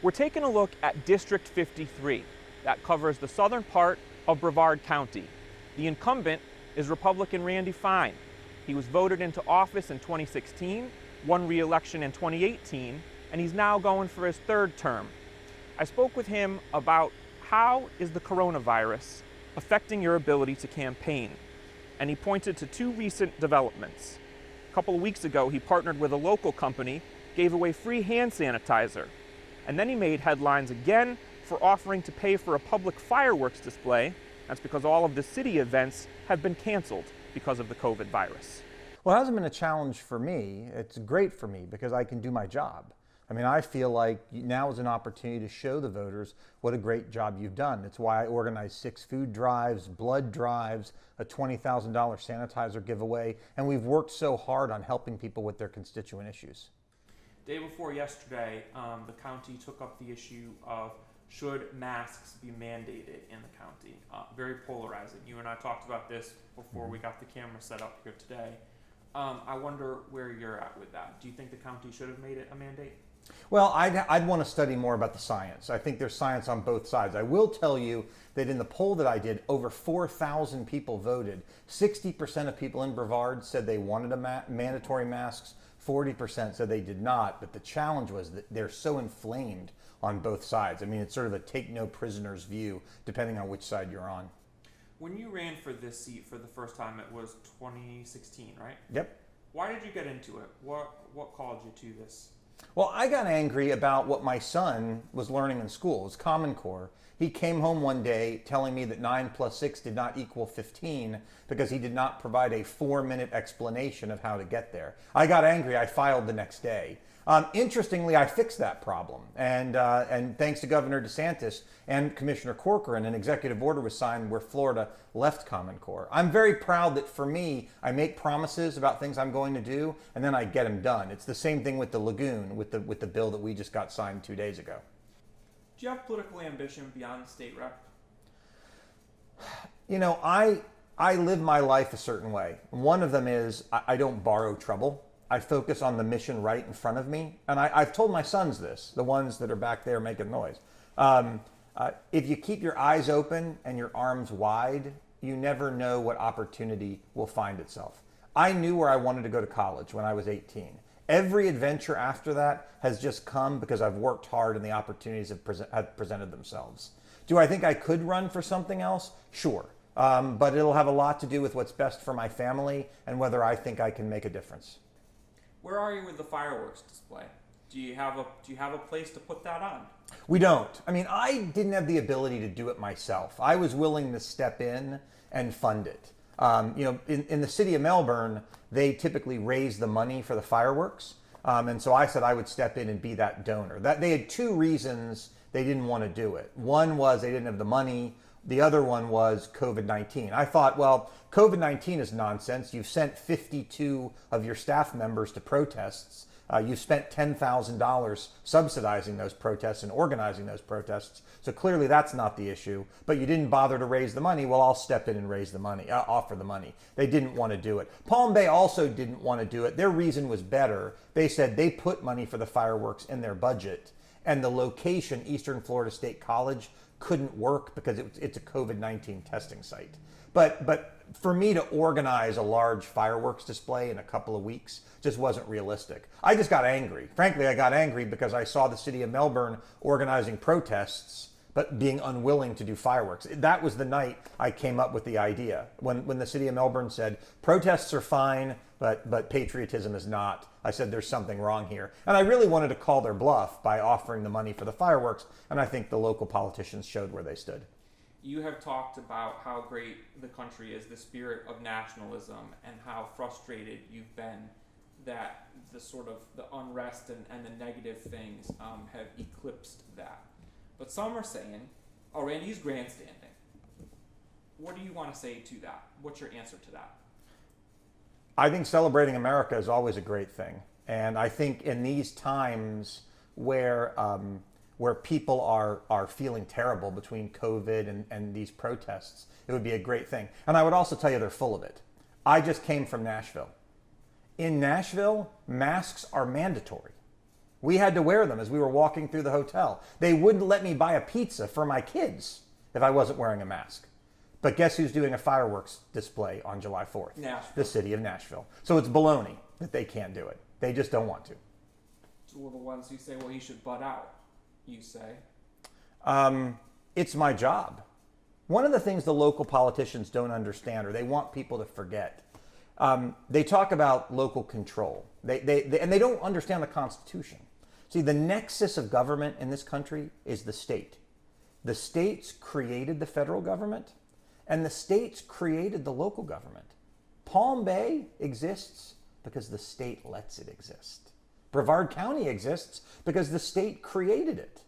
We're taking a look at District 53. That covers the southern part of Brevard County. The incumbent is Republican Randy Fine. He was voted into office in 2016, won re-election in 2018, and he's now going for his third term. I spoke with him about how is the coronavirus affecting your ability to campaign, and he pointed to two recent developments. A couple of weeks ago, he partnered with a local company, gave away free hand sanitizer, and then he made headlines again for offering to pay for a public fireworks display. That's because all of the city events have been canceled because of the COVID virus. Well, it hasn't been a challenge for me. It's great for me because I can do my job. I mean, I feel like now is an opportunity to show the voters what a great job you've done. It's why I organized 6 food drives, blood drives, a $20,000 sanitizer giveaway, and we've worked so hard on helping people with their constituent issues. Day before yesterday, the county took up the issue of should masks be mandated in the county. Very polarizing. You and I talked about this before we got the camera set up here today. I wonder where you're at with that. Do you think the county should have made it a mandate? Well, I'd want to study more about the science. I think there's science on both sides. I will tell you that in the poll that I did, over 4,000 people voted. 60% of people in Brevard said they wanted mandatory masks. 40% said they did not. But the challenge was that they're so inflamed on both sides. I mean, it's sort of a take no prisoners view, depending on which side you're on. When you ran for this seat for the first time, it was 2016, right? Yep. Why did you get into it? What called you to this? Well, I got angry about what my son was learning in school. It was Common Core. He came home one day telling me that 9 plus 6 did not equal 15 because he did not provide a 4-minute explanation of how to get there. I got angry. I filed the next day. Interestingly, I fixed that problem. And thanks to Governor DeSantis and Commissioner Corcoran, an executive order was signed where Florida left Common Core. I'm very proud that for me, I make promises about things I'm going to do, and then I get them done. It's the same thing with the lagoon, with the bill that we just got signed 2 days ago. Do you have political ambition beyond state rep? You know, I live my life a certain way. One of them is I don't borrow trouble. I focus on the mission right in front of me. And I've told my sons this, the ones that are back there making noise. If you keep your eyes open and your arms wide, you never know what opportunity will find itself. I knew where I wanted to go to college when I was 18. Every adventure after that has just come because I've worked hard and the opportunities have presented themselves. Do I think I could run for something else? Sure. But it'll have a lot to do with what's best for my family and whether I think I can make a difference. Where are you with the fireworks display? Do you have a place to put that on? We don't. I mean, I didn't have the ability to do it myself. I was willing to step in and fund it. In the city of Melbourne, they typically raise the money for the fireworks. And so I said I would step in and be that donor. They had 2 reasons they didn't want to do it. One was they didn't have the money. The other one was COVID-19. I thought, well, COVID-19 is nonsense. You've sent 52 of your staff members to protests. You spent $10,000 subsidizing those protests and organizing those protests. So clearly that's not the issue, but you didn't bother to raise the money. Well, I'll step in and raise the money, offer the money. They didn't want to do it. Palm Bay also didn't want to do it. Their reason was better. They said they put money for the fireworks in their budget, and the location, Eastern Florida State College, couldn't work because it's a COVID-19 testing site. But for me to organize a large fireworks display in a couple of weeks just wasn't realistic. I just got angry. Frankly, I got angry because I saw the city of Melbourne organizing protests but being unwilling to do fireworks. That was the night I came up with the idea. When the city of Melbourne said, protests are fine, but patriotism is not, I said there's something wrong here. And I really wanted to call their bluff by offering the money for the fireworks, and I think the local politicians showed where they stood. You have talked about how great the country is, the spirit of nationalism, and how frustrated you've been that the unrest and the negative things have eclipsed that. But some are saying, oh, Randy's grandstanding. What do you want to say to that? What's your answer to that? I think celebrating America is always a great thing. And I think in these times where people are feeling terrible between COVID and these protests, it would be a great thing. And I would also tell you they're full of it. I just came from Nashville. In Nashville, masks are mandatory. We had to wear them as we were walking through the hotel. They wouldn't let me buy a pizza for my kids if I wasn't wearing a mask. But guess who's doing a fireworks display on July 4th? Nashville. The city of Nashville. So it's baloney that they can't do it. They just don't want to. So the ones who say, well, he should butt out, you say? It's my job. One of the things the local politicians don't understand, or they want people to forget, they talk about local control. And they don't understand the Constitution. See, the nexus of government in this country is the state. The states created the federal government, and the states created the local government. Palm Bay exists because the state lets it exist. Brevard County exists because the state created it.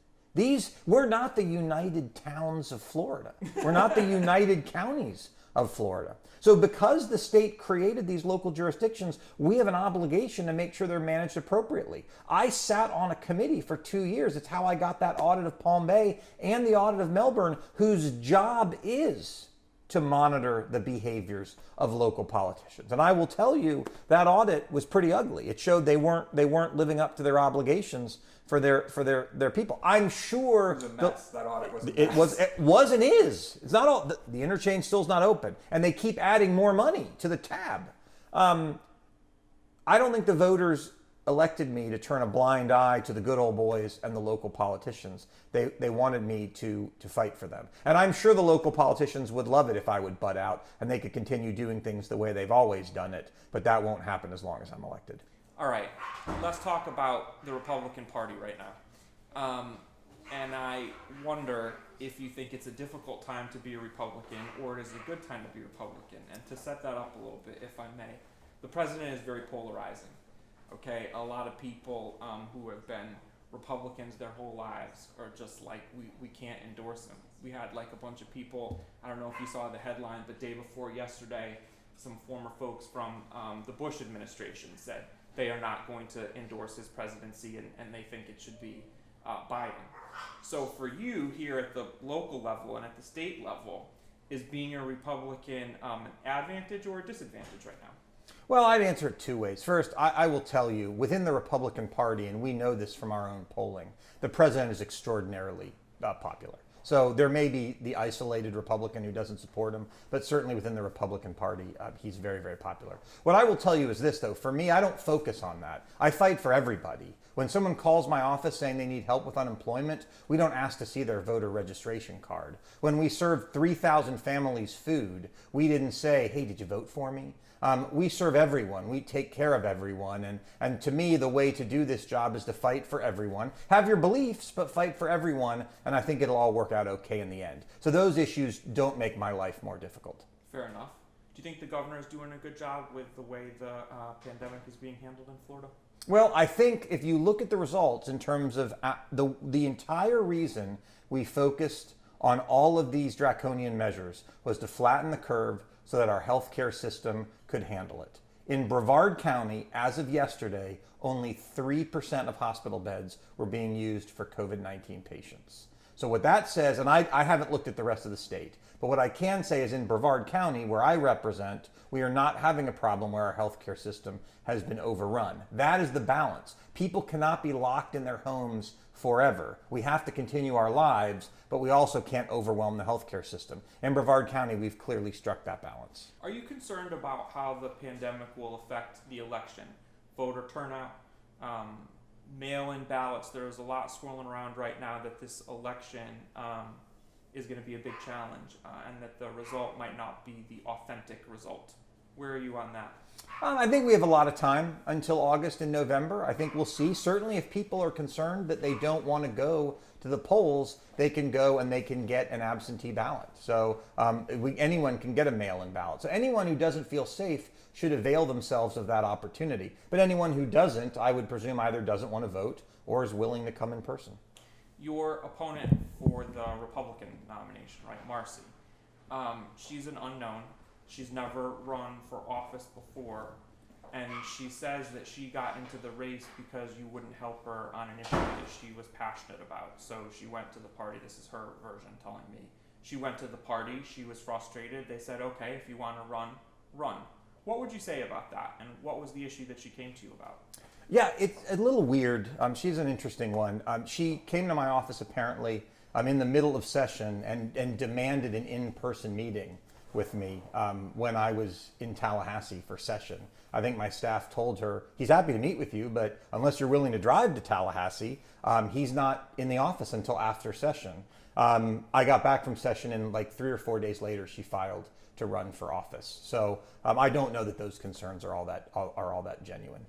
We're not the United Towns of Florida. We're not the United Counties of Florida. So because the state created these local jurisdictions, we have an obligation to make sure they're managed appropriately. I sat on a committee for 2 years. It's how I got that audit of Palm Bay and the audit of Melbourne, whose job is to monitor the behaviors of local politicians. And I will tell you, that audit was pretty ugly. It showed they weren't living up to their obligations for their people. I'm sure it was a mess. That audit was a mess. It was and is. It's not all. The interchange still's not open, and they keep adding more money to the tab. I don't think the voters elected me to turn a blind eye to the good old boys and the local politicians. They wanted me to fight for them. And I'm sure the local politicians would love it if I would butt out and they could continue doing things the way they've always done it, but that won't happen as long as I'm elected. All right, let's talk about the Republican Party right now. And I wonder if you think it's a difficult time to be a Republican or it is a good time to be a Republican. And to set that up a little bit, if I may, the president is very polarizing. Okay, a lot of people who have been Republicans their whole lives are just like, we can't endorse him. We had like a bunch of people, I don't know if you saw the headline, the day before yesterday, some former folks from the Bush administration said they are not going to endorse his presidency and they think it should be Biden. So for you here at the local level and at the state level, is being a Republican an advantage or a disadvantage right now? Well, I'd answer it two ways. First, I will tell you, within the Republican Party, and we know this from our own polling, the president is extraordinarily popular. So there may be the isolated Republican who doesn't support him, but certainly within the Republican Party, he's very, very popular. What I will tell you is this, though. For me, I don't focus on that. I fight for everybody. When someone calls my office saying they need help with unemployment, we don't ask to see their voter registration card. When we served 3,000 families food, we didn't say, hey, did you vote for me? We serve everyone. We take care of everyone. And to me, the way to do this job is to fight for everyone. Have your beliefs, but fight for everyone. And I think it'll all work out okay in the end. So those issues don't make my life more difficult. Fair enough. Do you think the governor is doing a good job with the way the pandemic is being handled in Florida? Well, I think if you look at the results in terms of the entire reason we focused on all of these draconian measures was to flatten the curve so that our healthcare system could handle it. In Brevard County, as of yesterday, only 3% of hospital beds were being used for COVID-19 patients. So what that says, and I haven't looked at the rest of the state, but what I can say is in Brevard County, where I represent, we are not having a problem where our healthcare system has been overrun. That is the balance. People cannot be locked in their homes forever. We have to continue our lives, but we also can't overwhelm the healthcare system. In Brevard County, we've clearly struck that balance. Are you concerned about how the pandemic will affect the election? Voter turnout, mail-in ballots. There's a lot swirling around right now that this election is going to be a big challenge and that the result might not be the authentic result. Where are you on that? I think we have a lot of time until August and November. I think we'll see. Certainly if people are concerned that they don't want to go to the polls, they can go and they can get an absentee ballot. So anyone can get a mail-in ballot. So anyone who doesn't feel safe should avail themselves of that opportunity. But anyone who doesn't, I would presume either doesn't want to vote or is willing to come in person. Your opponent for the Republican nomination, right, Marcy, she's an unknown. She's never run for office before, and she says that she got into the race because you wouldn't help her on an issue that she was passionate about. So she went to the party. This is her version telling me. She went to the party. She was frustrated. They said, okay, if you want to run, run. What would you say about that, and what was the issue that she came to you about? Yeah, it's a little weird. She's an interesting one. She came to my office apparently in the middle of session and demanded an in-person meeting with me when I was in Tallahassee for session. I think my staff told her, he's happy to meet with you, but unless you're willing to drive to Tallahassee, he's not in the office until after session. I got back from session and like 3 or 4 days later, she filed to run for office. So I don't know that those concerns are all that genuine.